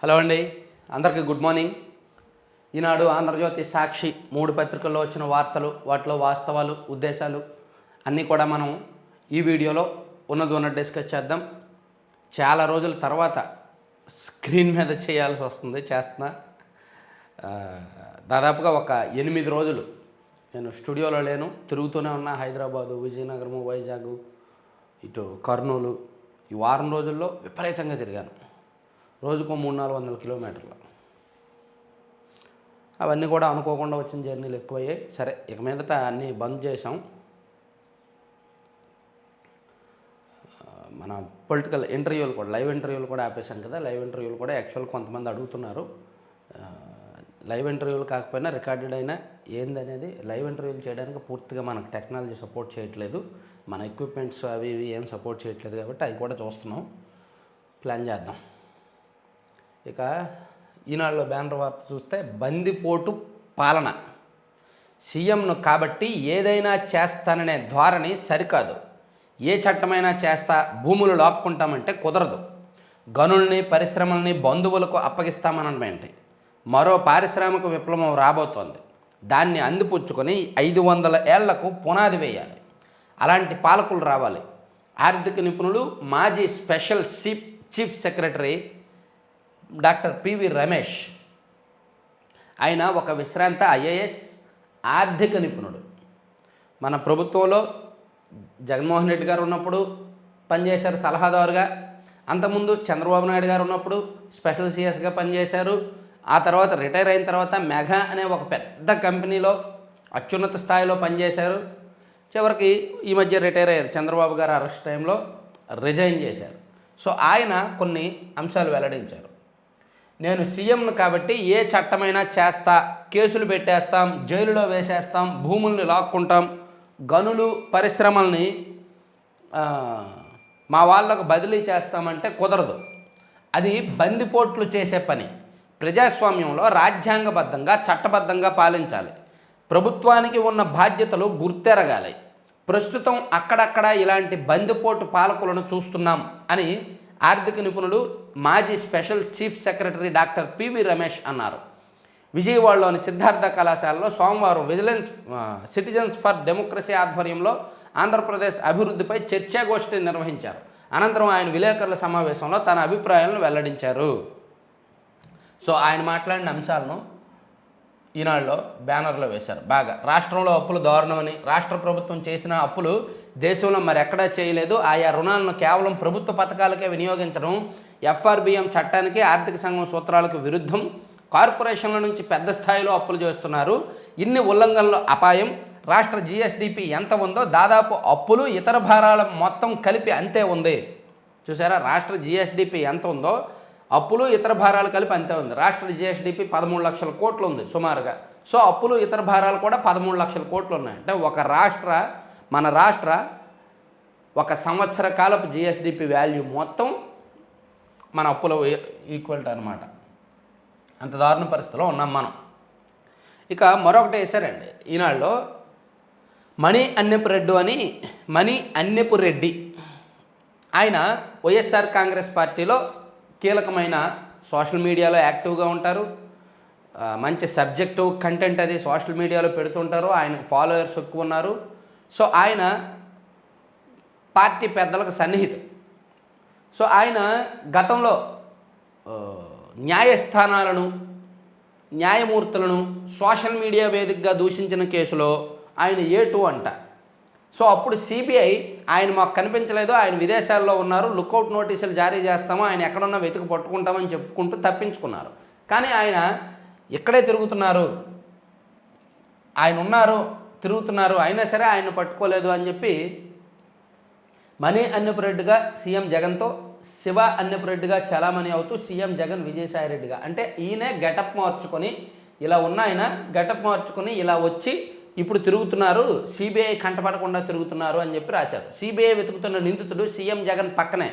Hello అండి, అందరికీ good morning. ఈనాడు, ఆంధ్రజ్యోతి, సాక్షి 3 పత్రికల్లో వచ్చిన వార్తలు, వాటిలో వాస్తవాలు, ఉద్దేశాలు అన్నీ కూడా మనం ఈ వీడియోలో ఉన్నది డిస్కస్ చేద్దాం. చాలా రోజుల తర్వాత స్క్రీన్ మీద చేయాల్సి వస్తుంది, చేస్తున్నా. దాదాపుగా ఒక 8 రోజులు నేను స్టూడియోలో లేను, తిరుగుతూనే ఉన్నా. హైదరాబాదు, విజయనగరము, వైజాగ్, ఇటు కర్నూలు. ఈ వారం రోజుల్లో విపరీతంగా తిరిగాను. రోజుకో 300-400 కిలోమీటర్లు. అవన్నీ కూడా అనుకోకుండా వచ్చిన జర్నీలు ఎక్కువయ్యాయి. సరే, ఇక మీదట అన్నీ బంద్ చేసాం. మన పొలిటికల్ ఇంటర్వ్యూలు కూడా, లైవ్ ఇంటర్వ్యూలు కూడా ఆపేశాం కదా. లైవ్ ఇంటర్వ్యూలు కూడా యాక్చువల్ కొంతమంది అడుగుతున్నారు. లైవ్ ఇంటర్వ్యూలు కాకపోయినా రికార్డెడ్ అయినా ఏందనేది, లైవ్ ఇంటర్వ్యూలు చేయడానికి పూర్తిగా మనకు టెక్నాలజీ సపోర్ట్ చేయట్లేదు. మన ఎక్విప్మెంట్స్ అవి ఇవి ఏం సపోర్ట్ చేయట్లేదు కాబట్టి అవి కూడా చూస్తున్నాం, ప్లాన్ చేద్దాం. ఇక ఈనాడులో బ్యానర్ వార్త చూస్తే, బందిపోటు పాలన, సీఎంను కాబట్టి ఏదైనా చేస్తాననే ధోరణి సరికాదు. ఏ చట్టమైనా చేస్తా, భూములు లాక్కుంటామంటే కుదరదు. గనుల్ని, పరిశ్రమల్ని బంధువులకు అప్పగిస్తామనమేంటి? మరో పారిశ్రామిక విప్లవం రాబోతోంది. దాన్ని అందిపుచ్చుకొని 500 ఏళ్లకు పునాది వేయాలి. అలాంటి పాలకులు రావాలి. ఆర్థిక నిపుణులు, మాజీ special chief secretary doctor PV Ramesh, ఆయన ఒక విశ్రాంత ఐఏఎస్ ఆర్థిక నిపుణుడు. మన ప్రభుత్వంలో జగన్మోహన్ రెడ్డి గారు ఉన్నప్పుడు పనిచేశారు సలహాదారుగా. అంతకుముందు చంద్రబాబు నాయుడు గారు ఉన్నప్పుడు స్పెషల్ సిఎస్గా పనిచేశారు. ఆ తర్వాత రిటైర్ అయిన తర్వాత మెగా అనే ఒక పెద్ద కంపెనీలో అత్యున్నత స్థాయిలో పనిచేశారు. చివరికి ఈ మధ్య రిటైర్ అయ్యారు. చంద్రబాబు గారు అరెస్ట్ టైంలో రిజైన్ చేశారు. సో ఆయన కొన్ని అంశాలు వెల్లడించారు. నేను సీఎంను కాబట్టి ఏ చట్టమైనా చేస్తా, కేసులు పెట్టేస్తాం, జైలులో వేసేస్తాం, భూముల్ని లాక్కుంటాం, గనులు, పరిశ్రమల్ని మా వాళ్ళకు బదిలీ చేస్తామంటే కుదరదు. అది బందిపోట్లు చేసే పని. ప్రజాస్వామ్యంలో రాజ్యాంగబద్ధంగా, చట్టబద్ధంగా పాలించాలి. ప్రభుత్వానికి ఉన్న బాధ్యతలు గుర్తెరగాలి. ప్రస్తుతం అక్కడక్కడ ఇలాంటి బందిపోటు పాలకులను చూస్తున్నాం అని ఆర్థిక నిపుణులు, మాజీ special chief secretary doctor PV Ramesh అన్నారు. విజయవాడలోని సిద్ధార్థ కళాశాలలో సోమవారం సిటిజన్స్ ఫర్ డెమోక్రసీ ఆధ్వర్యంలో ఆంధ్రప్రదేశ్ అభివృద్ధిపై చర్చాగోష్ఠి నిర్వహించారు. అనంతరం ఆయన విలేకరుల సమావేశంలో తన అభిప్రాయాలను వెల్లడించారు. సో ఆయన మాట్లాడిన అంశాలను ఈనాడులో బ్యానర్లో వేశారు. బాగా రాష్ట్రంలో అప్పులు దారుణమని, రాష్ట్ర ప్రభుత్వం చేసిన అప్పులు దేశంలో మరెక్కడా చేయలేదు, ఆయా రుణాలను కేవలం ప్రభుత్వ పథకాలకే వినియోగించడం ఎఫ్ఆర్బిఎం చట్టానికి, ఆర్థిక సంఘం సూత్రాలకు విరుద్ధం, కార్పొరేషన్ల నుంచి పెద్ద స్థాయిలో అప్పులు చేస్తున్నారు, ఇన్ని ఉల్లంఘనలు అపాయం, రాష్ట్ర జిఎస్డిపి ఎంత ఉందో దాదాపు అప్పులు ఇతర భారాల మొత్తం కలిపి అంతే ఉంది. చూసారా, రాష్ట్ర జిఎస్డిపి ఎంత ఉందో అప్పులు ఇతర భారాలు కలిపి అంతే ఉంది. రాష్ట్ర జిఎస్డిపి 13 లక్షల కోట్లు ఉంది సుమారుగా. సో అప్పులు ఇతర భారాలు కూడా 13 లక్షల కోట్లు ఉన్నాయి. అంటే మన రాష్ట్ర ఒక సంవత్సర కాలపు జిఎస్డిపి వాల్యూ మొత్తం మన అప్పుల ఈక్వల్టీ అనమాట. అంత దారుణ పరిస్థితిలో ఉన్నాం మనం. ఇక మరొకటి వేశారండి ఈనాడులో, మణి అన్నెపు రెడ్డి. ఆయన వైఎస్ఆర్ కాంగ్రెస్ పార్టీలో కీలకమైన సోషల్ మీడియాలో యాక్టివ్గా ఉంటారు. మంచి సబ్జెక్టివ్ కంటెంట్ అది సోషల్ మీడియాలో పెడుతుంటారు. ఆయనకు ఫాలోయర్స్ ఎక్కువ ఉన్నారు. సో ఆయన పార్టీ పెద్దలకు సన్నిహితం. సో ఆయన గతంలో న్యాయస్థానాలను, న్యాయమూర్తులను సోషల్ మీడియా వేదికగా దూషించిన కేసులో ఆయన A2 అంట. సో అప్పుడు సిబిఐ ఆయన మాకు కనిపించలేదు, ఆయన విదేశాల్లో ఉన్నారు, లుకౌట్ నోటీసులు జారీ చేస్తాము, ఆయన ఎక్కడున్నా వెతికి పట్టుకుంటామని చెప్పుకుంటూ తప్పించుకున్నారు. కానీ ఆయన ఇక్కడే తిరుగుతున్నారు, ఆయన ఉన్నారు, తిరుగుతున్నారు, అయినా సరే ఆయన పట్టుకోలేదు అని చెప్పి మణి అన్నపురెడ్డిగా సీఎం జగన్తో, శివ అన్నపురెడ్డిగా చలామణి అవుతూ సీఎం జగన్ విజయసాయిరెడ్డిగా, అంటే ఈయనే గెటప్ మార్చుకొని ఇలా ఉన్న ఆయన గెటప్ మార్చుకొని ఇలా వచ్చి ఇప్పుడు తిరుగుతున్నారు, సిబిఐ కంటపడకుండా తిరుగుతున్నారు అని చెప్పి రాశారు. సిబిఐ వెతుకుతున్న నిందితుడు సీఎం జగన్ పక్కనే.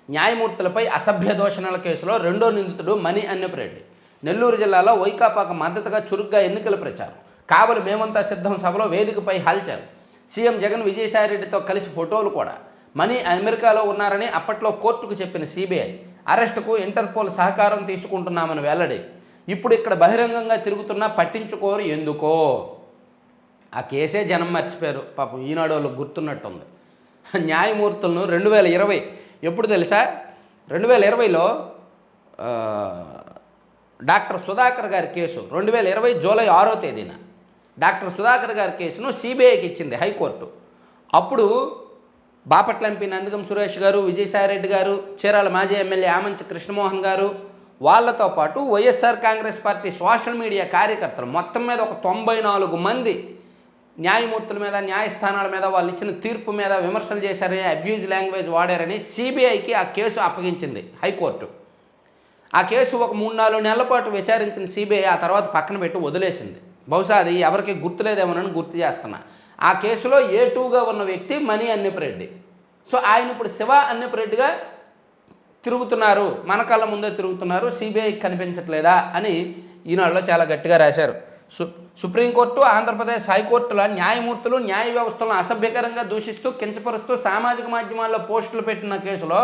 న్యాయమూర్తులపై అసభ్య దూషణల కేసులో రెండో నిందితుడు మణి అన్నపురెడ్డి. నెల్లూరు జిల్లాలో వైకాపాకు మద్దతుగా చురుగ్గా ఎన్నికల ప్రచారం. కావలి మేమంతా సిద్ధం సభలో వేదికపై హల్చల్. సీఎం జగన్ విజయసాయిరెడ్డితో కలిసి ఫోటోలు కూడా. మణి అమెరికాలో ఉన్నారని అప్పట్లో కోర్టుకు చెప్పిన సిబిఐ అరెస్టుకు ఇంటర్పోల్ సహకారం తీసుకుంటున్నామని వెల్లడి. ఇప్పుడు ఇక్కడ బహిరంగంగా తిరుగుతున్నా పట్టించుకోరు ఎందుకో. ఆ కేసే జనం మర్చిపోయారు పాపం, ఈనాడు వాళ్ళకి గుర్తున్నట్టుంది. న్యాయమూర్తులను 2020 ఎప్పుడు తెలుసా, 2020లో డాక్టర్ సుధాకర్ గారి కేసు 2020 జూలై 6వ తేదీన డాక్టర్ సుధాకర్ గారి కేసును సిబిఐకి ఇచ్చింది హైకోర్టు. అప్పుడు బాపట్ల ఎంపీ నందిగం సురేష్ గారు, విజయసాయిరెడ్డి గారు, చీరాల మాజీ ఎమ్మెల్యే ఆమంచి కృష్ణమోహన్ గారు, వాళ్ళతో పాటు YSR Congress party social media కార్యకర్తలు మొత్తం మీద ఒక 94 మంది న్యాయమూర్తుల మీద, న్యాయస్థానాల మీద, వాళ్ళు ఇచ్చిన తీర్పు మీద విమర్శలు చేశారని, అబ్యూజ్ లాంగ్వేజ్ వాడారని సిబిఐకి ఆ కేసు అప్పగించింది హైకోర్టు. ఆ కేసు ఒక 3-4 నెలల పాటు విచారించిన సిబిఐ ఆ తర్వాత పక్కన పెట్టి వదిలేసింది. బహుశా అది ఎవరికి గుర్తులేదేమోనని గుర్తు చేస్తున్నా. ఆ కేసులో A2గా ఉన్న వ్యక్తి మణి అన్నెపిరెడ్డి. సో ఆయన ఇప్పుడు శివ అన్నెపిరెడ్డిగా తిరుగుతున్నారు, మన కళ్ళ ముందే తిరుగుతున్నారు, సిబిఐకి కనిపించట్లేదా అని ఈనాడులో చాలా గట్టిగా రాశారు. సుప్రీంకోర్టు, ఆంధ్రప్రదేశ్ హైకోర్టుల న్యాయమూర్తులు న్యాయ వ్యవస్థలను అసభ్యకరంగా దూషిస్తూ, కించపరుస్తూ సామాజిక మాధ్యమాల్లో పోస్టులు పెట్టిన కేసులో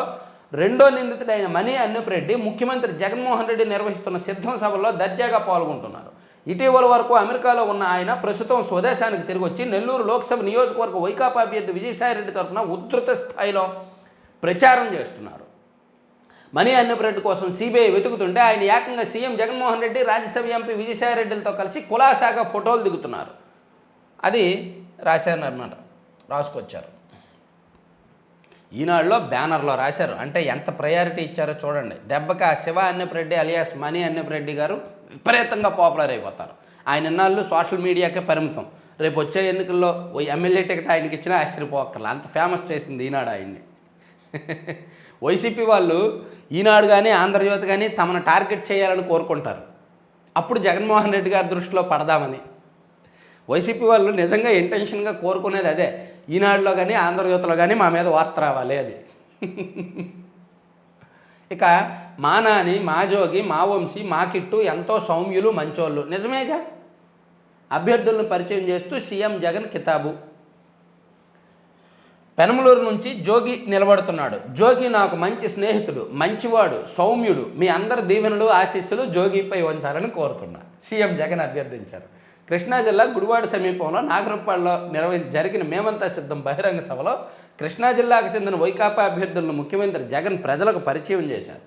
రెండో నిందితుడైన మణి అన్నెపిరెడ్డి ముఖ్యమంత్రి జగన్మోహన్ రెడ్డి నిర్వహిస్తున్న సిద్ధం సభల్లో దర్జాగా పాల్గొంటున్నారు. ఇటీవల వరకు అమెరికాలో ఉన్న ఆయన ప్రస్తుతం స్వదేశానికి తిరిగి వచ్చి నెల్లూరు లోక్సభ నియోజకవర్గ వైకాపా అభ్యర్థి విజయసాయిరెడ్డి తరఫున ఉధృత స్థాయిలో ప్రచారం చేస్తున్నారు. మణి అన్నెపిరెడ్డి కోసం సిబిఐ వెతుకుతుంటే ఆయన ఏకంగా సీఎం జగన్మోహన్ రెడ్డి, రాజ్యసభ ఎంపీ విజయసాయిరెడ్డిలతో కలిసి కులాసాగా ఫోటోలు దిగుతున్నారు. అది రాశారన్నమాట, రాసుకొచ్చారు. ఈనాడులో బ్యానర్లో రాశారు. అంటే ఎంత ప్రయారిటీ ఇచ్చారో చూడండి. దెబ్బకి ఆ శివ అన్నెపిరెడ్డి అలియాస్ మణి అన్నెపిరెడ్డి గారు విపరీతంగా పాపులర్ అయిపోతారు. ఆయన ఇన్నాళ్ళు సోషల్ మీడియాకే పరిమితం. రేపు వచ్చే ఎన్నికల్లో ఎమ్మెల్యే టికెట్ ఆయనకి ఇచ్చినా ఆశ్చర్యపోక్కర్లా, అంత ఫేమస్ చేసింది ఈనాడు ఆయన్ని. వైసీపీ వాళ్ళు ఈనాడు కానీ ఆంధ్రజ్యోతి కానీ తమను టార్గెట్ చేయాలని కోరుకుంటారు. అప్పుడు జగన్మోహన్ రెడ్డి గారి దృష్టిలో పడదామని. వైసీపీ వాళ్ళు నిజంగా ఇంటెన్షన్గా కోరుకునేది అదే, ఈనాడులో కానీ ఆంధ్రజ్యోతిలో కానీ మా మీద వార్త రావాలి అది. ఇక మా నాని, మా జోగి, మా వంశీ, మా కిట్టు ఎంతో సౌమ్యులు, మంచోళ్ళు. నిజమేగా. అభ్యర్థులను పరిచయం చేస్తూ సీఎం జగన్ కితాబు. పెనమలూరు నుంచి జోగి నిలబడుతున్నాడు. జోగి నాకు మంచి స్నేహితుడు, మంచివాడు, సౌమ్యుడు. మీ అందరి దీవెనలు, ఆశీస్సులు జోగిపై ఉంచాలని కోరుతున్నా, సీఎం జగన్ అభ్యర్థించారు. కృష్ణా జిల్లా గుడివాడ సమీపంలో నాగరపాడులో జరిగిన మేమంతా సిద్ధం బహిరంగ సభలో కృష్ణా జిల్లాకు చెందిన వైకాపా అభ్యర్థులను ముఖ్యమంత్రి జగన్ ప్రజలకు పరిచయం చేశారు.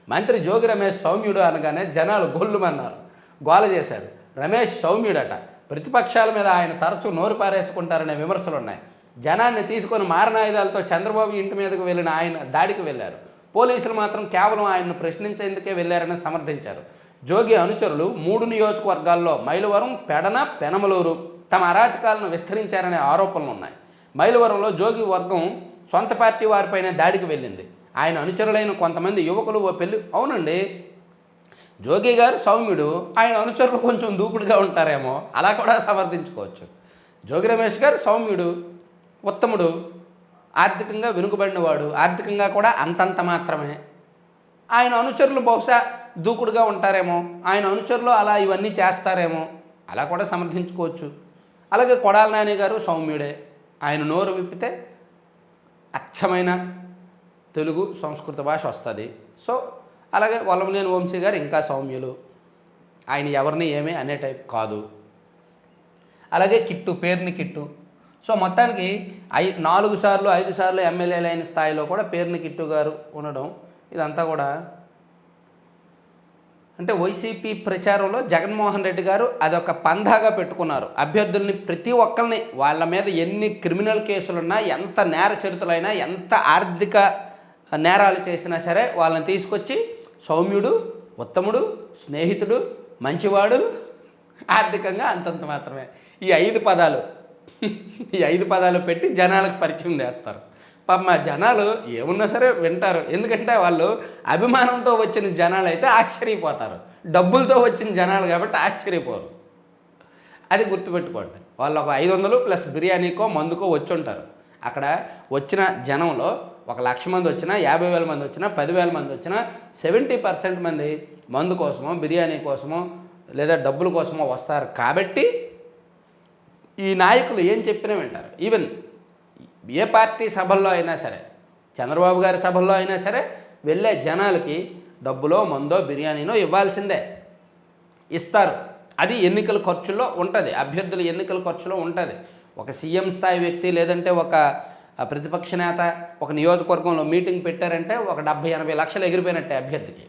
మంత్రి జోగి రమేష్ సౌమ్యుడు అనగానే జనాలు గొల్లుమన్నారు, గోల చేశారు. రమేష్ సౌమ్యుడట. ప్రతిపక్షాల మీద ఆయన తరచూ నోరు పారేసుకుంటారనే విమర్శలున్నాయి. జనాన్ని తీసుకొని మారణాయుధాలతో చంద్రబాబు ఇంటి మీదకు వెళ్ళిన ఆయన దాడికి వెళ్ళారు. పోలీసులు మాత్రం కేవలం ఆయన్ను ప్రశ్నించేందుకే వెళ్ళారని సమర్థించారు. జోగి అనుచరులు 3 నియోజకవర్గాల్లో మైలవరం, పెడన, పెనమలూరు తమ అరాచకాలను విస్తరించారనే ఆరోపణలు ఉన్నాయి. మైలవరంలో జోగి వర్గం సొంత పార్టీ వారిపైనే దాడికి వెళ్ళింది. ఆయన అనుచరులైన కొంతమంది యువకులు ఓ పెళ్లి. అవునండి, జోగి గారు సౌమ్యుడు, ఆయన అనుచరులు కొంచెం దూకుడుగా ఉంటారేమో, అలా కూడా సమర్థించుకోవచ్చు. జోగి రమేష్ గారు సౌమ్యుడు, ఉత్తముడు, ఆర్థికంగా వెనుకబడినవాడు, ఆర్థికంగా కూడా అంతంత మాత్రమే. ఆయన అనుచరులు బహుశా దూకుడుగా ఉంటారేమో, ఆయన అనుచరులు అలా ఇవన్నీ చేస్తారేమో, అలా కూడా సమర్థించుకోవచ్చు. అలాగే కొడాల నాని గారు సౌమ్యుడే, ఆయన నోరు విప్పితే అచ్చమైన తెలుగు సంస్కృత భాష వస్తుంది. సో అలాగే వల్లభనేని వంశీ గారు ఇంకా సౌమ్యులు, ఆయన ఎవరిని ఏమీ అనే టైప్ కాదు. అలాగే కిట్టు, పేరుని కిట్టు. సో మొత్తానికి 4 సార్లు 5 సార్లు ఎమ్మెల్యేలు అయిన స్థాయిలో కూడా పేరుని కిట్టు గారు ఉండడం, ఇదంతా కూడా అంటే వైసీపీ ప్రచారంలో జగన్మోహన్ రెడ్డి గారు అదొక పందాగా పెట్టుకున్నారు. అభ్యర్థుల్ని ప్రతి ఒక్కరిని, వాళ్ళ మీద ఎన్ని క్రిమినల్ కేసులున్నా, ఎంత నేర చరిత్రలైనా, ఎంత ఆర్థిక నేరాలు చేసినా సరే వాళ్ళని తీసుకొచ్చి సౌమ్యుడు, ఉత్తముడు, స్నేహితుడు, మంచివాడు, ఆర్థికంగా అంతంత మాత్రమే, ఈ 5 పదాలు పెట్టి జనాలకు పరిచయం చేస్తారు. పాపం మా జనాలు ఏమున్నా సరే వింటారు. ఎందుకంటే వాళ్ళు అభిమానంతో వచ్చిన జనాలు అయితే ఆశ్చర్యపోతారు, డబ్బులతో వచ్చిన జనాలు కాబట్టి ఆశ్చర్యపోరు. అది గుర్తుపెట్టుకోండి. వాళ్ళు ఒక 500 ప్లస్ బిర్యానీకో మందుకో వచ్చి ఉంటారు. అక్కడ వచ్చిన జనంలో 1,00,000 మంది వచ్చినా, 50,000 మంది వచ్చినా, 10,000 మంది వచ్చినా 70% మంది మందు కోసమో, బిర్యానీ కోసమో, లేదా డబ్బుల కోసమో వస్తారు. కాబట్టి ఈ నాయకులు ఏం చెప్పినా వింటారు. ఈవెన్ ఏ పార్టీ సభల్లో అయినా సరే, చంద్రబాబు గారి సభల్లో అయినా సరే, వెళ్ళే జనాలకి డబ్బులో మందో బిర్యానీనో ఇవ్వాల్సిందే, ఇస్తారు. అది ఎన్నికల ఖర్చులో ఉంటుంది, అభ్యర్థుల ఎన్నికల ఖర్చులో ఉంటుంది. ఒక సీఎం స్థాయి వ్యక్తి లేదంటే ఒక ప్రతిపక్ష నేత ఒక నియోజకవర్గంలో మీటింగ్ పెట్టారంటే ఒక 70-80 లక్షలు ఎగిరిపోయినట్టే అభ్యర్థికి.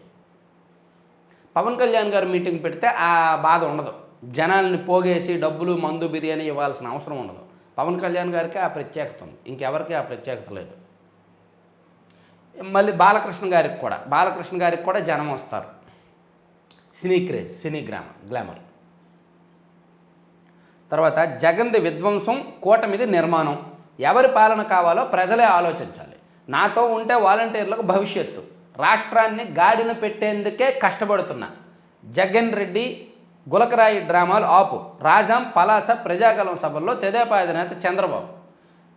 పవన్ కళ్యాణ్ గారు మీటింగ్ పెడితే ఆ బాధ ఉండదు, జనాల్ని పోగేసి డబ్బులు మందు బిర్యానీ ఇవ్వాల్సిన అవసరం ఉండదు. పవన్ కళ్యాణ్ గారికి ఆ ప్రత్యేకత ఉంది, ఇంకెవరికి ఆ ప్రత్యేకత లేదు. మళ్ళీ బాలకృష్ణ గారికి కూడా జనం వస్తారు. సినీ క్రేజ్, సినీ గ్లామర్. తర్వాత జగన్ది విధ్వంసం, కూటమిది నిర్మాణం. ఎవరి పాలన కావాలో ప్రజలే ఆలోచించాలి. నాతో ఉంటే వాలంటీర్లకు భవిష్యత్తు. రాష్ట్రాన్ని గాడిన పెట్టేందుకే కష్టపడుతున్నా. జగన్ రెడ్డి గులకరాయి డ్రామాలు ఆపు. రాజాం పలాస ప్రజాగలం సభల్లో తెదేపా అధినేత చంద్రబాబు.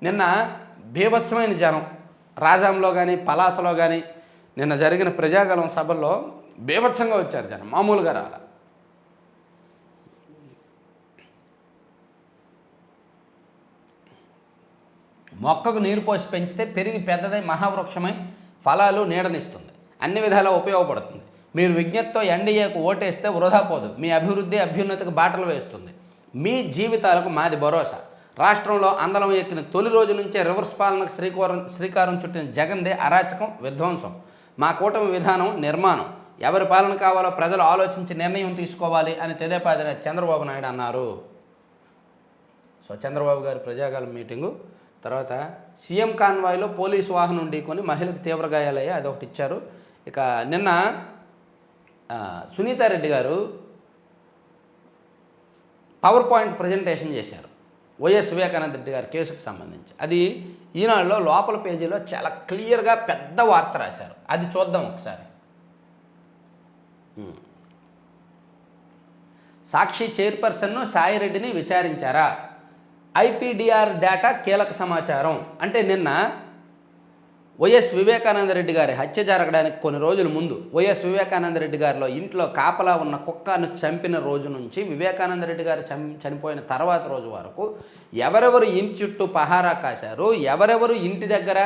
నిన్న బీభత్సమైన జనం రాజాంలో కానీ పలాసలో కానీ నిన్న జరిగిన ప్రజాగలం సభల్లో బీభత్సంగా వచ్చారు జనం, మామూలుగా రాల. మొక్కకు నీరు పోసి పెంచితే పెరిగి పెద్దదై మహావృక్షమై ఫలాలు నీడనిస్తుంది, అన్ని విధాలా ఉపయోగపడుతుంది. మీరు విజ్ఞతతో ఎన్డీఏకు ఓటేస్తే వృధా పోదు, మీ అభివృద్ధి అభ్యున్నతికి బాటలు వేస్తుంది. మీ జీవితాలకు మాది భరోసా. రాష్ట్రంలో అందలం ఎక్కిన తొలి రోజు నుంచే రివర్స్ పాలనకు శ్రీకారం చుట్టిన జగన్దే అరాచకం, విధ్వంసం. మా కూటమి విధానం నిర్మాణం. ఎవరి పాలన కావాలో ప్రజలు ఆలోచించి నిర్ణయం తీసుకోవాలి అని తెదేపా అధినేత చంద్రబాబు నాయుడు అన్నారు. సో చంద్రబాబు గారి ప్రజాగలం మీటింగు. తర్వాత సీఎం కాన్వాయ్లో పోలీసు వాహనం ఢీకొని మహిళకు తీవ్ర గాయాలయ్యాయి, అదొకటి ఇచ్చారు. ఇక నిన్న సునీతారెడ్డి గారు పవర్ పాయింట్ ప్రజెంటేషన్ చేశారు వైఎస్ వివేకానంద రెడ్డి గారి కేసుకు సంబంధించి. అది ఈనాడులో లోపల పేజీలో చాలా క్లియర్గా పెద్ద వార్త రాశారు, అది చూద్దాం ఒకసారి. సాక్షి చైర్పర్సన్ను సాయిరెడ్డిని విచారించారా? ఐపీడీఆర్ డేటా కీలక సమాచారం. అంటే నిన్న వైఎస్ వివేకానంద రెడ్డి గారి హత్య జరగడానికి కొన్ని రోజుల ముందు వైఎస్ వివేకానంద రెడ్డి గారిలో ఇంట్లో కాపలా ఉన్న కుక్కను చంపిన రోజు నుంచి వివేకానంద రెడ్డి గారు చనిపోయిన తర్వాత రోజు వరకు ఎవరెవరు ఇంటి చుట్టూ పహారా కాశారు, ఎవరెవరు ఇంటి దగ్గర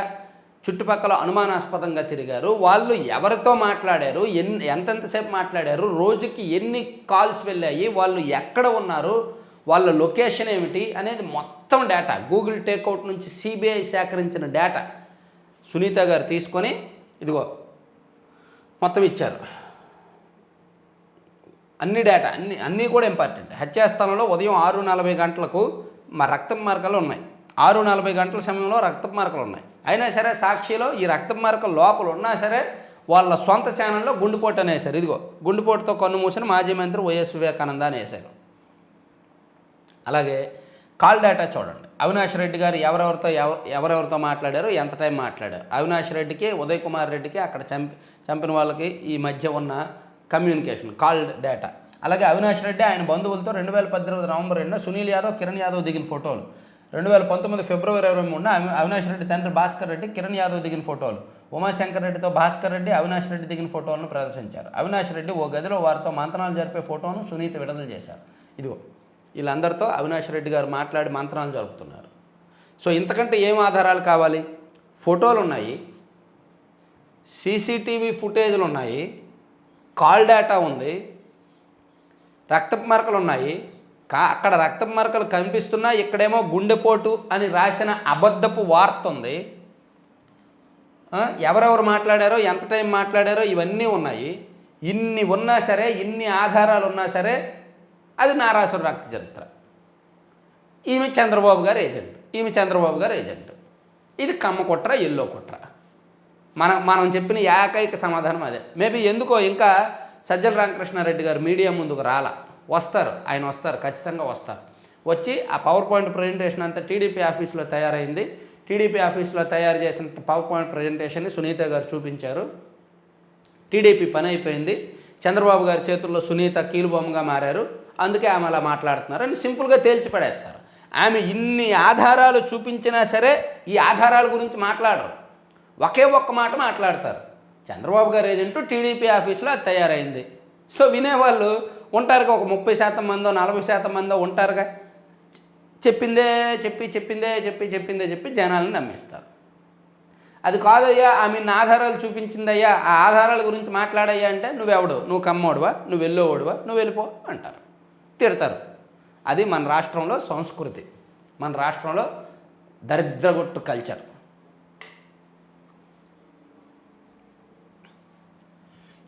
చుట్టుపక్కల అనుమానాస్పదంగా తిరిగారు, వాళ్ళు ఎవరితో మాట్లాడారు, ఎంతెంతసేపు మాట్లాడారు, రోజుకి ఎన్ని కాల్స్ వెళ్ళాయి, వాళ్ళు ఎక్కడ ఉన్నారు, వాళ్ళ లొకేషన్ ఏమిటి అనేది మొత్తం డేటా గూగుల్ టేక్అవుట్ నుంచి సిబిఐ సేకరించిన డేటా సునీత గారు తీసుకొని ఇదిగో మొత్తం ఇచ్చారు. అన్ని డేటా అన్నీ కూడా ఇంపార్టెంట్. హత్యాస్థలంలో ఉదయం 6:40 గంటలకు మా రక్తం మార్కలు ఉన్నాయి, 6:40 గంటల సమయంలో రక్తం మార్కలు ఉన్నాయి. అయినా సరే సాక్షిలో ఈ రక్తం మార్కలు లోపల ఉన్నా సరే వాళ్ళ సొంత ఛానల్లో గుండెపోటు అని వేశారు. ఇదిగో గుండెపోటుతో కన్ను మూసిన మాజీ మంత్రి వైఎస్ వివేకానంద అని వేశారు. అలాగే కాల్ డేటా చూడండి. అవినాష్ రెడ్డి గారు ఎవరెవరితో మాట్లాడారు, ఎంత టైం మాట్లాడారు. అవినాష్ రెడ్డికి ఉదయ్ కుమార్ రెడ్డికి అక్కడ చంపిన వాళ్ళకి ఈ మధ్య ఉన్న కమ్యూనికేషన్ కాల్ డేటా. అలాగే అవినాష్ రెడ్డి ఆయన బంధువులతో 2018 నవంబర్ 2 సునీల్ యాదవ్, కిరణ్ యాదవ్ దిగిన ఫోటోలు. 2019 ఫిబ్రవరి 23 అవినాష్ రెడ్డి తండ్రి భాస్కర్ రెడ్డి, కిరణ్ యాదవ్ దిగిన ఫోటోలు. ఉమాశంకర్ రెడ్డితో భాస్కర్ రెడ్డి, అవినాష్ రెడ్డి దిగిన ఫోటోలను ప్రదర్శించారు. అవినాష్ రెడ్డి ఓ గదిలో వారితో మంత్రాలు జరిపే ఫోటోను సునీత విడుదల చేశారు. ఇదిగో వీళ్ళందరితో అవినాష్ రెడ్డి గారు మాట్లాడి మంత్రాలు జరుపుతున్నారు. సో ఇంతకంటే ఏం ఆధారాలు కావాలి? ఫోటోలు ఉన్నాయి, సీసీటీవీ ఫుటేజ్లు ఉన్నాయి, కాల్ డేటా ఉంది, రక్తపు మరకలు ఉన్నాయి. అక్కడ రక్తపు మరకలు కనిపిస్తున్నా ఇక్కడేమో గుండెపోటు అని రాసిన అబద్ధపు వార్త ఉంది. ఎవరెవరు మాట్లాడారో, ఎంత టైం మాట్లాడారో ఇవన్నీ ఉన్నాయి. ఇన్ని ఉన్నా సరే, ఇన్ని ఆధారాలు ఉన్నా సరే అది నారాసుర రక్త చరిత్ర. ఈమె చంద్రబాబు గారు ఏజెంట్. ఇది కమ్మ కుట్ర, ఎల్లో కుట్ర. మనం చెప్పిన ఏకైక సమాధానం అదే. మేబీ ఎందుకో ఇంకా సజ్జల రామకృష్ణారెడ్డి గారు మీడియా ముందుకు ఆయన వస్తారు, ఖచ్చితంగా వస్తారు. వచ్చి ఆ పవర్ పాయింట్ ప్రజెంటేషన్ అంతా టీడీపీ ఆఫీస్లో తయారైంది. టీడీపీ ఆఫీస్లో తయారు చేసిన పవర్ పాయింట్ ప్రజెంటేషన్ని సునీత గారు చూపించారు. టీడీపీ పని అయిపోయింది, చంద్రబాబు గారి చేతుల్లో సునీత కీలుబొమ్మగా మారారు, అందుకే ఆమె అలా మాట్లాడుతున్నారు అని సింపుల్గా తేల్చిపడేస్తారు. ఆమె ఇన్ని ఆధారాలు చూపించినా సరే ఈ ఆధారాల గురించి మాట్లాడరు, ఒకే ఒక్క మాట మాట్లాడతారు. చంద్రబాబు గారు ఏజెంటు టీడీపీ ఆఫీస్లో అది తయారైంది. సో వినేవాళ్ళు ఉంటారుగా, ఒక 30% మందో 40% మందో ఉంటారుగా. చెప్పిందే చెప్పి జనాలను నమ్మేస్తారు. అది కాదయ్యా ఆమె ఆధారాలు చూపించిందయ్యా, ఆ ఆధారాల గురించి మాట్లాడయ్యా అంటే నువ్వెవడు, నువ్వు కమ్మోడువా, నువ్వు వెళ్ళోడువా, నువ్వు వెళ్ళిపో అంటారు, తిడతారు. అది మన రాష్ట్రంలో సంస్కృతి, మన రాష్ట్రంలో దరిద్రగొట్టు కల్చర్.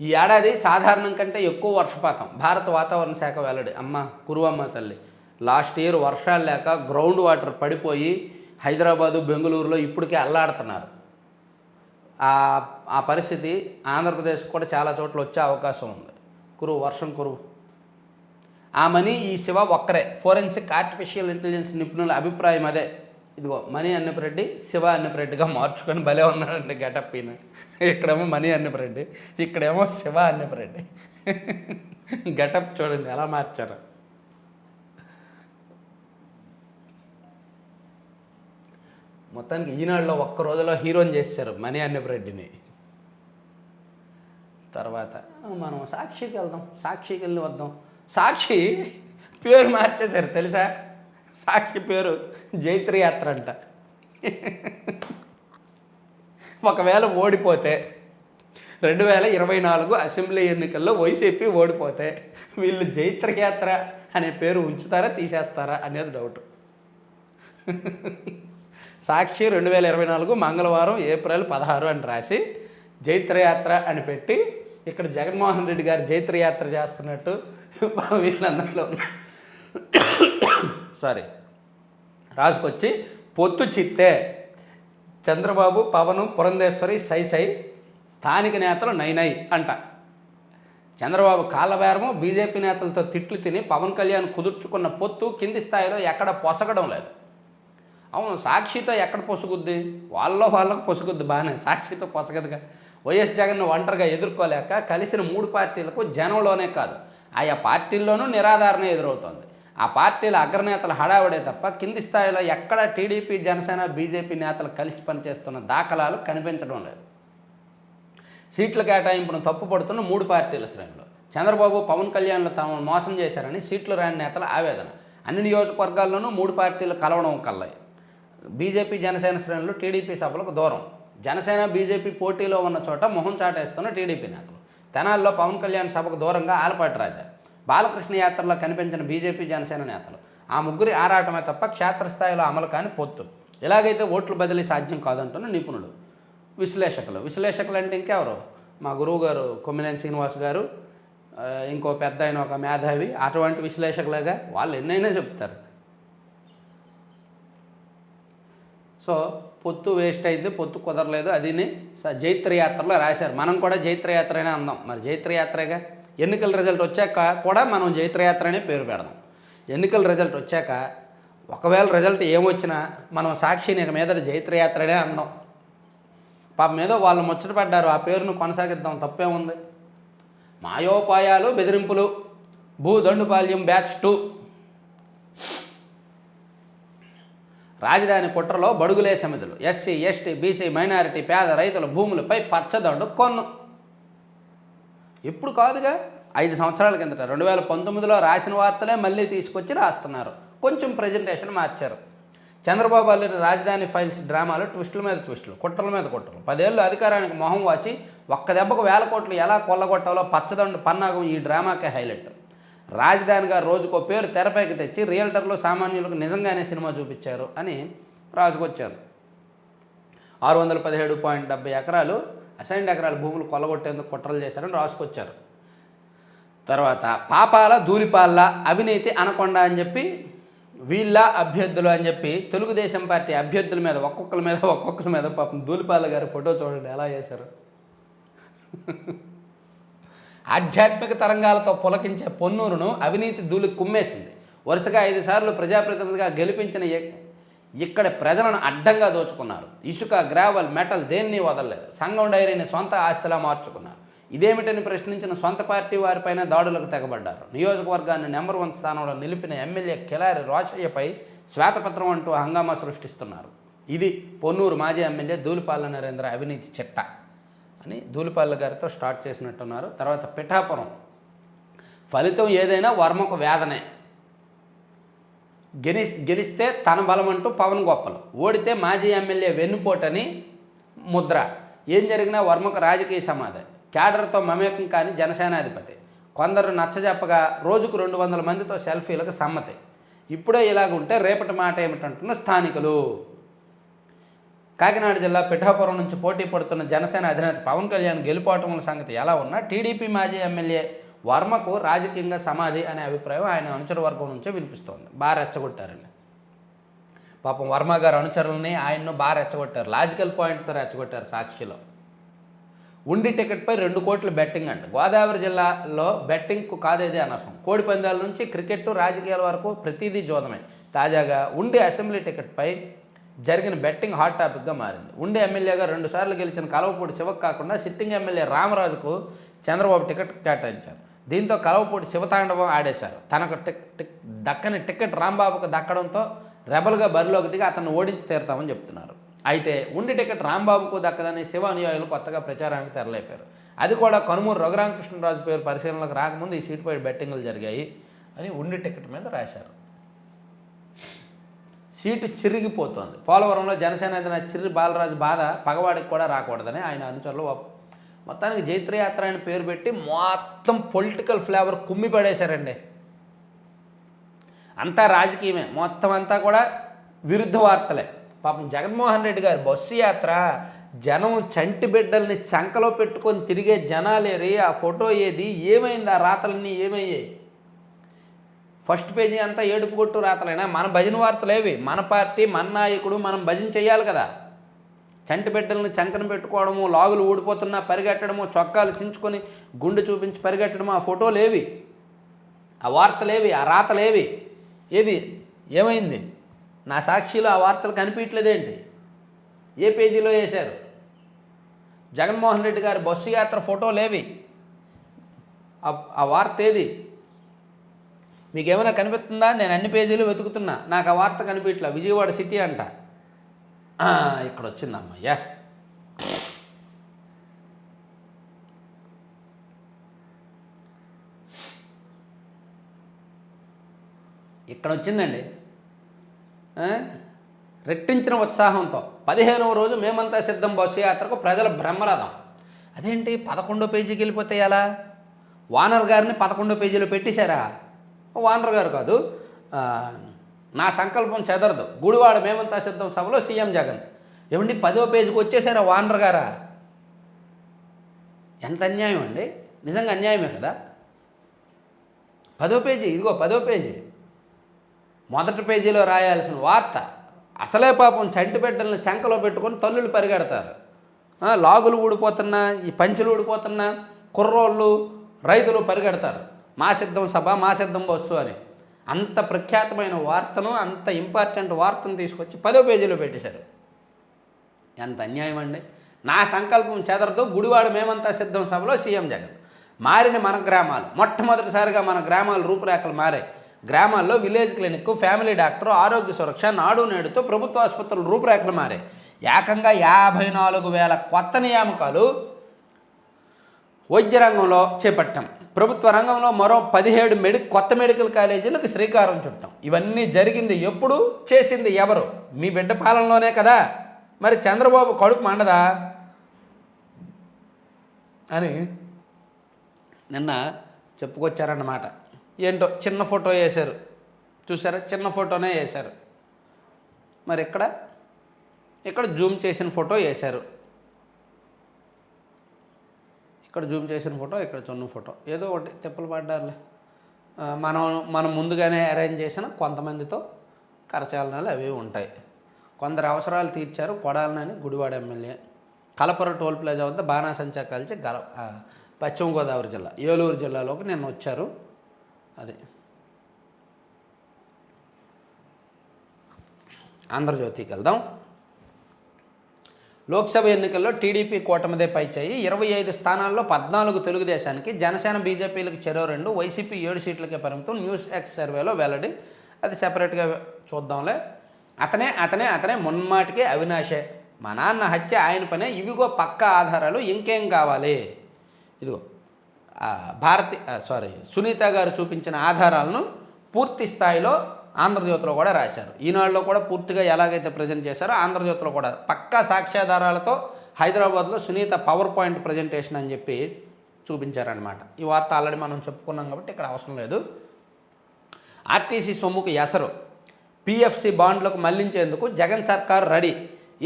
ఈ ఏడాది సాధారణం కంటే ఎక్కువ వర్షపాతం, భారత వాతావరణ శాఖ వెల్లడి. అమ్మ కురువమ్మ తల్లి, లాస్ట్ ఇయర్ వర్షాలు లేక గ్రౌండ్ వాటర్ పడిపోయి హైదరాబాదు బెంగళూరులో ఇప్పటికే అల్లాడుతున్నారు. ఆ పరిస్థితి ఆంధ్రప్రదేశ్ కూడా చాలా చోట్ల వచ్చే అవకాశం ఉంది. వర్షం కురువు. ఆ మనీ ఈ శివ ఒక్కరే. ఫోరెన్సిక్ ఆర్టిఫిషియల్ ఇంటెలిజెన్స్ నిపుణుల అభిప్రాయం అదే. ఇదిగో మనీ అన్నపరెడ్డి శివ అన్నపరెడ్డిగా మార్చుకొని భలే ఉన్నాడండి గెటప్ ఈయన. ఇక్కడేమో మనీ అన్నపరెడ్డి, ఇక్కడేమో శివ అన్నపరెడ్డి. గెటప్ చూడండి ఎలా మార్చారు. మొత్తానికి ఈనాడులో ఒక్క రోజులో హీరోని చేశారు మనీ అన్నపరెడ్డిని. తర్వాత మనం సాక్షికి వెళ్దాం, సాక్షికి వెళ్ళి వద్దాం. సాక్షి పేరు మార్చేశారు తెలుసా? సాక్షి పేరు జైత్రి యాత్ర అంట. ఒకవేళ ఓడిపోతే 2024 అసెంబ్లీ ఎన్నికల్లో వైసీపీ ఓడిపోతే వీళ్ళు జైత్రి యాత్ర అనే పేరు ఉంచుతారా తీసేస్తారా అనేది డౌట్. సాక్షి 2024 మంగళవారం ఏప్రిల్ 16 అని రాసి జైత్రయాత్ర అని పెట్టి ఇక్కడ జగన్మోహన్ రెడ్డి గారు జైత్రయాత్ర చేస్తున్నట్టు వీళ్ళందరిలో రాసుకొచ్చి పొత్తు చిత్తే చంద్రబాబు పవన్ పురంధేశ్వరి సై స్థానిక నేతలు నై అంట. చంద్రబాబు కాళ్ళబేరము బీజేపీ నేతలతో తిట్లు తిని పవన్ కళ్యాణ్ కుదుర్చుకున్న పొత్తు కింది స్థాయిలో ఎక్కడ పొసగడం లేదు. అవును, సాక్షితో ఎక్కడ పొసుగుద్ది? వాళ్ళకు పొసుగుద్ది బాగానే, సాక్షితో పొసగదుగా. వైఎస్ జగన్ను ఒంటరిగా ఎదుర్కోలేక కలిసిన 3 పార్టీలకు జనంలోనే కాదు ఆయా పార్టీల్లోనూ నిరాధారణ ఎదురవుతోంది. ఆ పార్టీల అగ్రనేతల హడావుడే తప్ప కింది స్థాయిలో ఎక్కడ టీడీపీ జనసేన బీజేపీ నేతలు కలిసి పనిచేస్తున్న దాఖలాలు కనిపించడం లేదు. సీట్ల కేటాయింపును తప్పుపడుతున్న 3 పార్టీల శ్రేణులు. చంద్రబాబు పవన్ కళ్యాణ్లు తమను మోసం చేశారని సీట్లు రాని నేతల ఆవేదన. అన్ని నియోజకవర్గాల్లోనూ 3 పార్టీలు కలవడం కల్లాయి. బీజేపీ జనసేన శ్రేణులు టీడీపీ సభలకు దూరం. జనసేన బీజేపీ పోటీలో ఉన్న చోట మొహం చాటేస్తున్న టీడీపీ నేతలు. తెనాల్లో పవన్ కళ్యాణ్ సభకు దూరంగా ఆలపాటి రాజా, బాలకృష్ణ యాత్రలో కనిపించిన బీజేపీ జనసేన నేతలు. ఆ ముగ్గురి ఆరాటమే తప్ప క్షేత్రస్థాయిలో అమలు కాని పొత్తు. ఇలాగైతే ఓట్లు బదిలీ సాధ్యం కాదంటున్న నిపుణులు, విశ్లేషకులు అంటే ఇంకెవరు? మా గురువు గారు కొమ్మినేని శ్రీనివాస్ గారు, ఇంకో పెద్ద ఆయన ఒక మేధావి, అటువంటి విశ్లేషకులుగా వాళ్ళు ఎన్నైనా చెప్తారు. సో పొత్తు వేస్ట్ అయింది, పొత్తు కుదరలేదు, అదిని జైత్రయాత్రలో రాశారు. మనం కూడా జైత్రయాత్రనే అందాం. మరి జైత్రయాత్రగా ఎన్నికల రిజల్ట్ వచ్చాక కూడా మనం జైత్రయాత్ర అనే పేరు పెడదాం. ఎన్నికల రిజల్ట్ వచ్చాక ఒకవేళ రిజల్ట్ ఏమొచ్చినా మనం సాక్షిని ఇక మీద జైత్రయాత్రనే అందాం. పాపం మీద వాళ్ళు ముచ్చటపడ్డారు, ఆ పేరును కొనసాగిద్దాం, తప్పేముంది. మాయోపాయాలు బెదిరింపులు భూదండుపాల్యం బ్యాచ్ 2. రాజధాని కుట్రలో బడుగులే సమితులు. ఎస్సీ ఎస్టీ బీసీ మైనారిటీ పేద రైతుల భూములపై పచ్చదండు కొన్ను. ఇప్పుడు కాదుగా, 5 సంవత్సరాల కిందట 2019లో రాసిన వార్తలే మళ్ళీ తీసుకొచ్చి రాస్తున్నారు. కొంచెం ప్రజెంటేషన్ మార్చారు. చంద్రబాబు అల్లుడి రాజధాని ఫైల్స్ డ్రామాలు ట్విస్టుల మీద ట్విస్టులు, కుట్రల మీద కుట్రలు. 10 ఏళ్ళు అధికారానికి మొహం వాచి ఒక్క దెబ్బకు 1000 కోట్లు ఎలా కొల్లగొట్టాలో పచ్చదండు పన్నాగం ఈ డ్రామాకే హైలైట్. రాజధానిగా రోజుకో పేరు తెరపైకి తెచ్చి రియల్టర్లు సామాన్యులకు నిజంగానే సినిమా చూపించారు అని రాసుకొచ్చారు. 617.70 ఎకరాలు అసైన్డ్ ఎకరాల భూములు కొల్లగొట్టేందుకు కుట్రలు చేశారని రాసుకొచ్చారు. తర్వాత పాపాల ధూళిపాళ్ళ అవినీతి అనకొండ అని చెప్పి వీళ్ళ అభ్యర్థులు అని చెప్పి తెలుగుదేశం పార్టీ అభ్యర్థుల మీద ఒక్కొక్కరి మీద పాపం ధూళిపాళ్ళ గారి ఫోటో చూడండి ఎలా చేశారు. ఆధ్యాత్మిక తరంగాలతో పులకించే పొన్నూరును అవినీతి ధూళి కుమ్మేసింది. వరుసగా 5 సార్లు ప్రజాప్రతినిధిగా గెలిపించిన ఇక్కడి ప్రజలను అడ్డంగా దోచుకున్నారు. ఇసుక, గ్రావెల్, మెటల్ దేన్ని వదలలేదు. సంఘం డైరీని సొంత ఆస్తిలా మార్చుకున్నారు. ఇదేమిటని ప్రశ్నించిన సొంత పార్టీ వారిపైన దాడులకు తెగబడ్డారు. నియోజకవర్గాన్ని నెంబర్ 1 స్థానంలో నిలిపిన ఎమ్మెల్యే కిలారి రోషయ్యపై శ్వేతపత్రం అంటూ హంగామా సృష్టిస్తున్నారు. ఇది పొన్నూరు మాజీ ఎమ్మెల్యే ధూళిపాళ్ళ నరేంద్ర అవినీతి చిట్ట అని ధూళిపాళ్ళ గారితో స్టార్ట్ చేసినట్టున్నారు. తర్వాత పిఠాపురం ఫలితం ఏదైనా వర్మకు వేదనే. గెలిస్తే తన బలం అంటూ పవన్ గొప్పలు, ఓడితే మాజీ ఎమ్మెల్యే వెన్నుపోటని ముద్ర. ఏం జరిగినా వర్మకు రాజకీయ సమాధి. క్యాడర్తో మమేకం కాని జనసేనాధిపతి. కొందరు నచ్చజెప్పగా రోజుకు 200 మందితో సెల్ఫీలకు సమ్మతి. ఇప్పుడే ఇలాగుంటే రేపటి మాట ఏమిటంటున్న స్థానికులు. కాకినాడ జిల్లా పిఠాపురం నుంచి పోటీ పడుతున్న జనసేన అధినేత పవన్ కళ్యాణ్ గెలుపోవటముల సంగతి ఎలా ఉన్నా టీడీపీ మాజీ ఎమ్మెల్యే వర్మకు రాజకీయంగా సమాధి అనే అభిప్రాయం ఆయన అనుచర వర్గం నుంచే వినిపిస్తోంది. బాగా రెచ్చగొట్టారండి పాపం వర్మ గారు అనుచరులని ఆయన్ను బాగా రెచ్చగొట్టారు. లాజికల్ పాయింట్తో రెచ్చగొట్టారు. సాక్షిలో ఉండి టికెట్పై 2 కోట్ల బెట్టింగ్ అంట. గోదావరి జిల్లాలో బెట్టింగ్కు కాదేది అనర్హం. కోడి పందాల నుంచి క్రికెట్ రాజకీయాల వరకు ప్రతిదీ జోదమే. తాజాగా ఉండి అసెంబ్లీ టికెట్పై జరిగిన బెట్టింగ్ హాట్ టాపిక్గా మారింది. ఉండి ఎమ్మెల్యేగా 2 సార్లు గెలిచిన కలవపూడి శివకు కాకుండా సిట్టింగ్ ఎమ్మెల్యే రామరాజుకు చంద్రబాబు టికెట్ కేటాయించారు. దీంతో కలవపూడి శివతాండవం ఆడేశారు. తనకు దక్కని టికెట్ రాంబాబుకు దక్కడంతో రెబల్గా బరిలోకి దిగి అతన్ని ఓడించి తీరుతామని చెప్తున్నారు. అయితే ఉండి టికెట్ రాంబాబుకు దక్కదని శివ అనుయాయులు కొత్తగా ప్రచారానికి తెరలేపారు. అది కూడా కనుమూరు రఘురామకృష్ణరాజు పేరు పరిశీలనకు రాకముందు ఈ సీటుపై బెట్టింగ్లు జరిగాయి అని ఉండి టికెట్ మీద రాశారు. సీటు చిరిగిపోతోంది. పోలవరంలో జనసేన అధినేత చిర్రి బాలరాజు బాధ పగవాడికి కూడా రాకూడదని ఆయన అనుచరులు మొత్తానికి జైత్రయాత్ర అని పేరు పెట్టి మొత్తం పొలిటికల్ ఫ్లేవర్ కుమ్మి పడేశారండి. అంతా రాజకీయమే, మొత్తం అంతా కూడా విరుద్ధ వార్తలే. పాపం జగన్మోహన్ రెడ్డి గారు బస్సు యాత్ర జనం చంటి బిడ్డల్ని చంకలో పెట్టుకొని తిరిగే జనాలేరి ఆ ఫోటో ఏది ఏమైంది? ఆ రాతలన్నీ ఏమయ్యాయి? ఫస్ట్ పేజీ అంతా ఏడుపు కొట్టు రాతలైనా మన భజన వార్తలేవి. మన పార్టీ మన నాయకుడు మనం భజన చేయాలి కదా. చంటి బిడ్డలను చంకన పెట్టుకోవడము, లాగులు ఊడిపోతున్నా పరిగెట్టడము, చొక్కాలు చించుకొని గుండె చూపించి పరిగెట్టడము, ఆ ఫోటోలేవి, ఆ వార్తలేవి, ఆ రాతలేవి? ఏది ఏమైంది? నా సాక్షిలో ఆ వార్తలు కనిపించలేదేంటి? ఏ పేజీలో వేశారు? జగన్మోహన్ రెడ్డి గారి బస్సు యాత్ర ఫోటోలేవి? ఆ వార్త ఏది? మీకు ఏమైనా కనిపిస్తుందా? నేను అన్ని పేజీలు వెతుకుతున్నా, నాకు ఆ వార్త కనిపించట్లా. విజయవాడ సిటీ అంట. ఇక్కడ వచ్చిందమ్మయ్యా. ఇక్కడ వచ్చిందండి. రెట్టించిన ఉత్సాహంతో 15వ రోజు మేమంతా సిద్ధం బస్సు యాత్రకు ప్రజల బ్రహ్మరథం. అదేంటి 11వ పేజీకి వెళ్ళిపోతే ఎలా? వానర్ గారిని 11వ పేజీలో పెట్టేశారా? వానర్ గారు కాదు, నా సంకల్పం చెదరదు గుడివాడ మేమంతా సిద్ధం సభలో సీఎం జగన్. ఏమండి 10వ పేజీకి వచ్చేసారా వానర్ గారా? ఎంత అన్యాయం అండి! నిజంగా అన్యాయమే కదా. 10వ పేజీ, ఇదిగో 10వ పేజీ, మొదటి పేజీలో రాయాల్సిన వార్త. అసలే పాపం చంటి బిడ్డల్ని చంకలో పెట్టుకొని తల్లులు పరిగెడతారు. లాగులు ఊడిపోతున్నా, ఈ పంచులు ఊడిపోతున్నా కుర్రోళ్ళు రైతులు పరిగెడతారు. మా సిద్ధం సభ, మా సిద్ధం బస్సు అని. అంత ప్రఖ్యాతమైన వార్తను, అంత ఇంపార్టెంట్ వార్తను తీసుకొచ్చి 10వ పేజీలో పెట్టేశారు. ఎంత అన్యాయం అండి! నా సంకల్పం చెదరదు గుడివాడ మేమంతా సిద్ధం సభలో సీఎం జగన్. మారిన మన గ్రామాలు. మొట్టమొదటిసారిగా మన గ్రామాల రూపురేఖలు మారాయి. గ్రామాల్లో విలేజ్ క్లినిక్, ఫ్యామిలీ డాక్టర్, ఆరోగ్య సురక్ష, నాడు నేడుతో ప్రభుత్వ ఆసుపత్రుల రూపురేఖలు మారాయి. ఏకంగా 54,000 కొత్త నియామకాలు వైద్య రంగంలో చేపట్టాం. ప్రభుత్వ రంగంలో మరో 17 కొత్త మెడికల్ కాలేజీలకు శ్రీకారం చుట్టాం. ఇవన్నీ జరిగింది ఎప్పుడు? చేసింది ఎవరు? మీ బిడ్డ పాలనలోనే కదా. మరి చంద్రబాబు కడుపు మండదా అని నిన్న చెప్పుకొచ్చారన్నమాట. ఏంటో చిన్న ఫోటో వేశారు, చూసారా? చిన్న ఫోటోనే వేశారు. మరి ఇక్కడ జూమ్ చేసిన ఫోటో వేశారు. ఇక్కడ జూమ్ చేసిన ఫోటో, ఇక్కడ చిన్న ఫోటో, ఏదో ఒకటి తిప్పలు పడ్డారులే. మనం ముందుగానే అరేంజ్ చేసిన కొంతమందితో కరచాలనాలు అవి ఉంటాయి. కొందరు అవసరాలు తీర్చారు కొడాలని గుడివాడ ఎమ్మెల్యే. కలపర టోల్ ప్లాజా వద్ద బాణాసంచా కాల్చి పశ్చిమ గోదావరి జిల్లా ఏలూరు జిల్లాలోకి నిన్న వచ్చారు. అది ఆంధ్రజ్యోతికి వెళ్దాం. లోక్సభ ఎన్నికల్లో టీడీపీ కూటమిదే పైచేయి. 25 స్థానాల్లో 14 తెలుగుదేశానికి, జనసేన బీజేపీలకు చెరో 2, వైసీపీ 7 సీట్లకే పరిమితం. న్యూస్ ఎక్స్ సర్వేలో వెల్లడి. అది సెపరేట్గా చూద్దాంలే. అతనే మున్మాటికే అవినాశే. మా నాన్న హత్య ఆయన పనే. ఇవిగో పక్కా ఆధారాలు, ఇంకేం కావాలి? ఇదిగో సునీత గారు చూపించిన ఆధారాలను పూర్తి స్థాయిలో ఆంధ్రజ్యోతిలో కూడా రాశారు. ఈనాడులో కూడా పూర్తిగా ఎలాగైతే ప్రజెంట్ చేశారో ఆంధ్రజ్యోతిలో కూడా పక్కా సాక్ష్యాధారాలతో హైదరాబాద్లో సునీత పవర్ పాయింట్ ప్రజెంటేషన్ అని చెప్పి చూపించారనమాట. ఈ వార్త ఆల్రెడీ మనం చెప్పుకున్నాం కాబట్టి ఇక్కడ అవసరం లేదు. ఆర్టీసీ సొమ్ముకు ఎసరు, పిఎఫ్సి బాండ్లకు మళ్లించేందుకు జగన్ సర్కార్ రెడీ.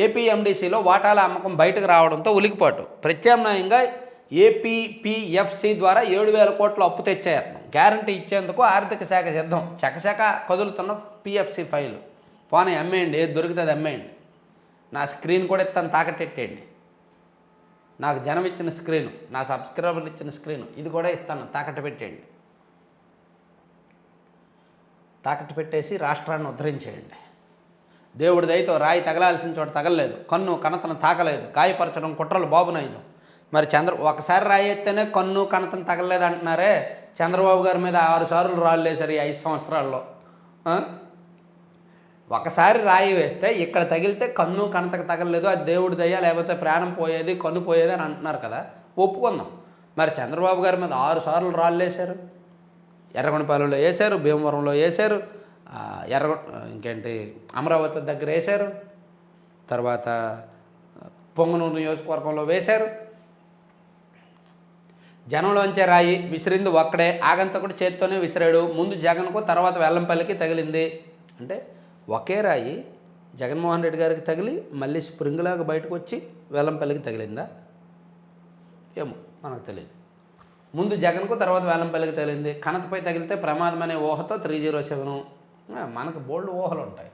ఏపీఎండీసీలో వాటాల అమ్మకం బయటకు రావడంతో ఉలికిపాటు. ప్రత్యామ్నాయంగా ఏపీపీఎఫ్సి ద్వారా 7,000 కోట్ల అప్పు తెచ్చే యత్నం. గ్యారంటీ ఇచ్చేందుకు ఆర్థిక శాఖ సిద్ధం. చకచక కదులుతున్న పిఎఫ్సి ఫైలు. పోనీ అమ్మేయండి, ఏది దొరుకుతుంది అమ్మేయండి. నా స్క్రీన్ కూడా ఇస్తాను, తాకట్టెట్టేయండి. నాకు జనం ఇచ్చిన స్క్రీను, నా సబ్స్క్రైబర్లు ఇచ్చిన స్క్రీను, ఇది కూడా ఇస్తాను, తాకట్టు పెట్టేయండి. తాకట్టు పెట్టేసి రాష్ట్రాన్ని ఉద్ధరించేయండి. దేవుడి దయతో రాయి తగలాల్సిన చోట తగలలేదు, కన్ను కనతను తాకలేదు, గాయపరచడం కుట్రలు బాబు నైజం. మరి ఒకసారి రాయి ఎత్తేనే కన్ను కనతను తగలలేదు అంటున్నారే. చంద్రబాబు గారి మీద 6 సార్లు రాళ్ళు వేశారు ఈ 5 సంవత్సరాల్లో. ఒకసారి రాయి వేస్తే ఇక్కడ తగిలితే కన్ను కనతకు తగలలేదు, అది దేవుడి దయ, లేకపోతే ప్రాణం పోయేది, కన్ను పోయేది అని అంటున్నారు కదా, ఒప్పుకుందాం. మరి చంద్రబాబు గారి మీద 6 సార్లు రాళ్ళు వేశారు. ఎర్రగొండపాలెంలో వేశారు, భీమవరంలో వేశారు, ఇంకేంటి అమరావతి దగ్గర వేశారు, తర్వాత పొంగనూరు నియోజకవర్గంలో వేశారు. జనంలోంచే రాయి విసిరింది ఒక్కడే, ఆగంతకుడు చేత్తోనే విసిరాడు. ముందు జగన్కు, తర్వాత వెల్లంపల్లికి తగిలింది. అంటే ఒకే రాయి జగన్మోహన్ రెడ్డి గారికి తగిలి మళ్ళీ స్ప్రింగ్లాగా బయటకు వచ్చి వెల్లంపల్లికి తగిలిందా ఏమో మనకు తెలియదు. ముందు జగన్కు, తర్వాత వెల్లంపల్లికి తగిలింది. కనతపై తగిలితే ప్రమాదం అనే ఊహతో 307. మనకు బోల్డ్ ఊహలు ఉంటాయి.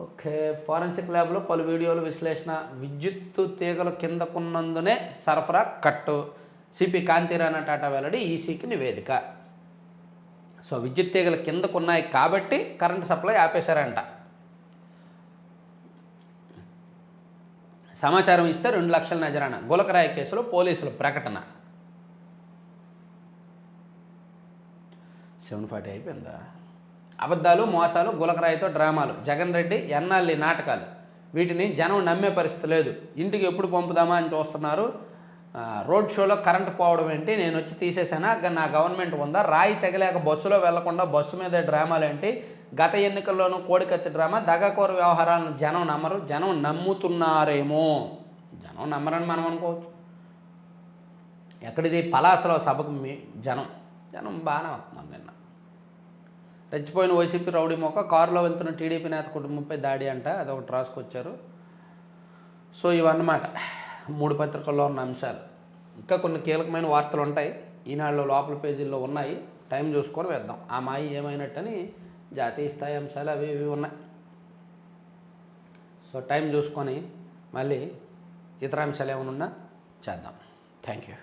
ఓకే. ఫారెన్సిక్ ల్యాబ్లో పలు వీడియోలు విశ్లేషణ. విద్యుత్తు తీగలు కిందకున్నందునే సరఫరా కట్టు. సిపి కాంతిరాణ టాటా వెల్లడి, ఈసీకి నివేదిక. సో విద్యుత్ తీగలు కిందకున్నాయి కాబట్టి కరెంటు సప్లై ఆపేశారంట. సమాచారం ఇస్తే 2 లక్షల నజరాన. గులకరాయి కేసులో పోలీసుల ప్రకటన. 7:40 అయిపోయిందా? అబద్ధాలు, మోసాలు, గులకరాయితో డ్రామాలు, జగన్ రెడ్డి ఎన్నాళ్ళి నాటకాలు. వీటిని జనం నమ్మే పరిస్థితి లేదు. ఇంటికి ఎప్పుడు పంపుదామా అని చూస్తున్నారు. రోడ్ షోలో కరెంటు పోవడం ఏంటి, నేను వచ్చి తీసేసానా, నా గవర్నమెంట్ ఉందా, రాయి తగిలేక బస్సులో వెళ్లకుండా బస్సు మీద డ్రామాలు ఏంటి, గత ఎన్నికల్లోనూ కోడికత్తి డ్రామా, దగాకోర వ్యవహారాలను జనం నమ్మరు. జనం నమ్ముతున్నారేమో, జనం నమ్మరని మనం అనుకోవచ్చు. ఎక్కడిది పలాసలో సభకు జనం బాగానే వస్తున్నాం. నిన్న రెచ్చిపోయిన వైసీపీ రౌడీ మొక్క కారులో వెళ్తున్న టీడీపీ నేత కుటుంబంపై దాడి అంట, అదొకటి రాసుకొచ్చారు. సో ఇవన్నమాట 3 పత్రికల్లో ఉన్న అంశాలు. ఇంకా కొన్ని కీలకమైన వార్తలు ఉంటాయి, ఈనాడులో లోపల పేజీల్లో ఉన్నాయి. టైం చూసుకొని వేద్దాం. ఆ మాయి ఏమైనట్టని జాతీయ స్థాయి అంశాలు అవి ఇవి ఉన్నాయి. సో టైం చూసుకొని మళ్ళీ ఇతర అంశాలు ఏమైనా ఉన్నా చేద్దాం. Thank you.